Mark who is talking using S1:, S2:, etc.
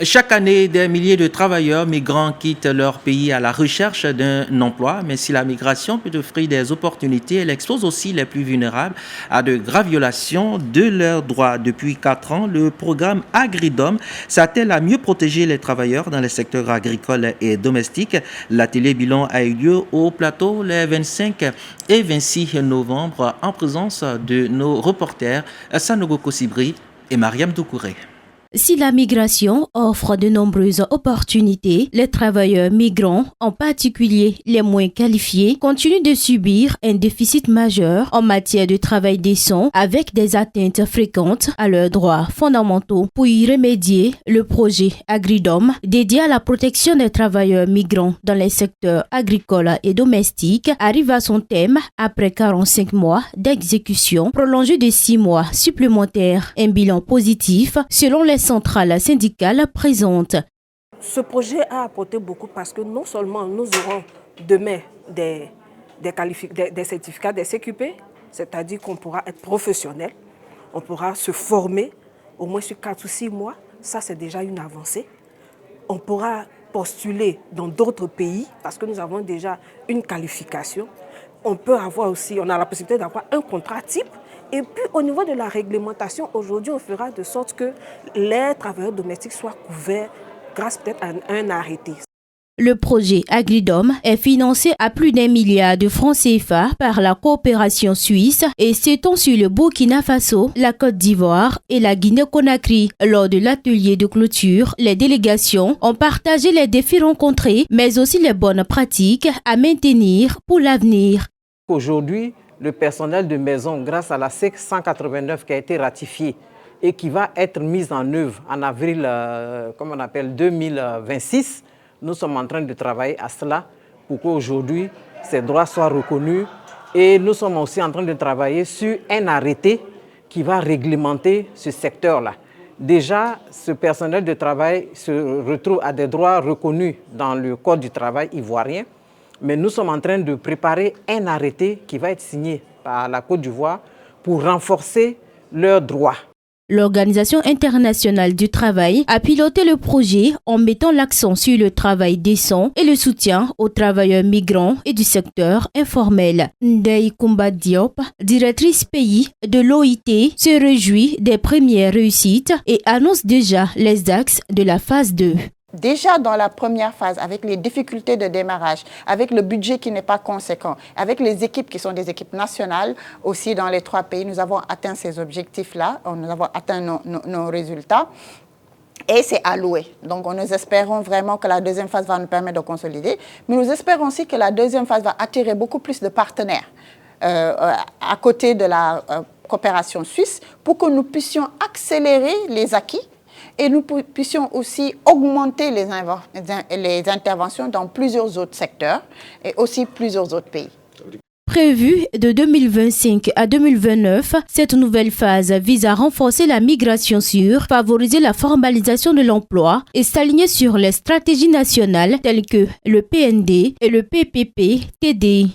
S1: Chaque année, des milliers de travailleurs migrants quittent leur pays à la recherche d'un emploi, mais si la migration peut offrir des opportunités, elle expose aussi les plus vulnérables à de graves violations de leurs droits. Depuis 4 ans, le programme Agridom s'attelle à mieux protéger les travailleurs dans les secteurs agricoles et domestiques. L'atelier bilan a eu lieu au plateau les 25 et 26 novembre en présence de nos reporters Sanogo Kosibri et Mariam Doukouré.
S2: Si la migration offre de nombreuses opportunités, les travailleurs migrants, en particulier les moins qualifiés, continuent de subir un déficit majeur en matière de travail décent avec des atteintes fréquentes à leurs droits fondamentaux. Pour y remédier, le projet Agridom, dédié à la protection des travailleurs migrants dans les secteurs agricoles et domestiques, arrive à son terme après 45 mois d'exécution, prolongé de 6 mois supplémentaires. Un bilan positif selon les centrales syndicales présentes.
S3: Ce projet a apporté beaucoup parce que non seulement nous aurons demain des certificats, des CQP, c'est-à-dire qu'on pourra être professionnel, on pourra se former au moins sur 4 ou 6 mois, ça c'est déjà une avancée. On pourra postuler dans d'autres pays parce que nous avons déjà une qualification. On peut avoir aussi, on a la possibilité d'avoir un contrat type. Et puis au niveau de la réglementation, aujourd'hui on fera de sorte que les travailleurs domestiques soient couverts grâce peut-être à un arrêté.
S2: Le projet Agridom est financé à plus d'1 milliard de francs CFA par la coopération suisse et s'étend sur le Burkina Faso, la Côte d'Ivoire et la Guinée-Conakry. Lors de l'atelier de clôture, les délégations ont partagé les défis rencontrés, mais aussi les bonnes pratiques à maintenir pour l'avenir.
S4: Aujourd'hui, le personnel de maison, grâce à la CEC 189 qui a été ratifiée et qui va être mise en œuvre en avril 2026, nous sommes en train de travailler à cela pour qu'aujourd'hui ces droits soient reconnus. Et nous sommes aussi en train de travailler sur un arrêté qui va réglementer ce secteur-là. Déjà, ce personnel de travail se retrouve à des droits reconnus dans le Code du travail ivoirien. Mais nous sommes en train de préparer un arrêté qui va être signé par la Côte d'Ivoire pour renforcer leurs droits.
S2: L'Organisation internationale du travail a piloté le projet en mettant l'accent sur le travail décent et le soutien aux travailleurs migrants et du secteur informel. Ndeye Koumba Diop, directrice pays de l'OIT, se réjouit des premières réussites et annonce déjà les axes de la phase 2.
S5: Déjà dans la première phase, avec les difficultés de démarrage, avec le budget qui n'est pas conséquent, avec les équipes qui sont des équipes nationales, aussi dans les 3 pays, nous avons atteint ces objectifs-là, nous avons atteint nos résultats. Et c'est alloué. Donc nous espérons vraiment que la deuxième phase va nous permettre de consolider, mais nous espérons aussi que la deuxième phase va attirer beaucoup plus de partenaires à côté de la coopération suisse pour que nous puissions accélérer les acquis et nous puissions aussi augmenter les interventions dans plusieurs autres secteurs et aussi plusieurs autres pays.
S2: Prévue de 2025 à 2029, cette nouvelle phase vise à renforcer la migration sûre, favoriser la formalisation de l'emploi et s'aligner sur les stratégies nationales telles que le PND et le PPP-TD.